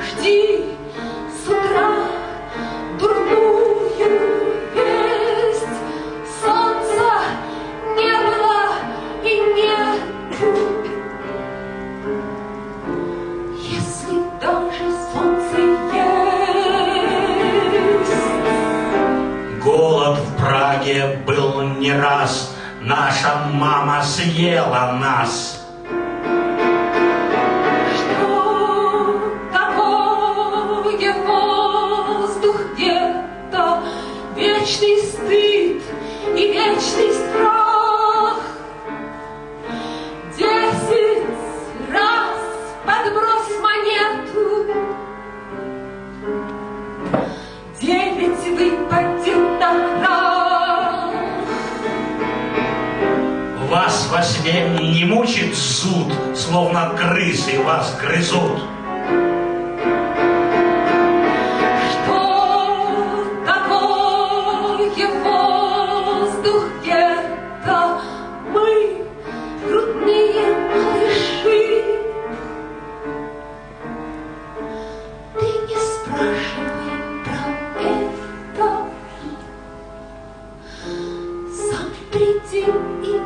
Жди с утра дурную весть. Солнца не было и нету. Если даже солнце есть. Голод в Праге был не раз, наша мама съела нас. Вечный стыд и вечный страх. 10 раз подбрось монету, 9 выпадет на крах. Вас во сне не мучит зуд, словно крысы вас грызут? Сам приди и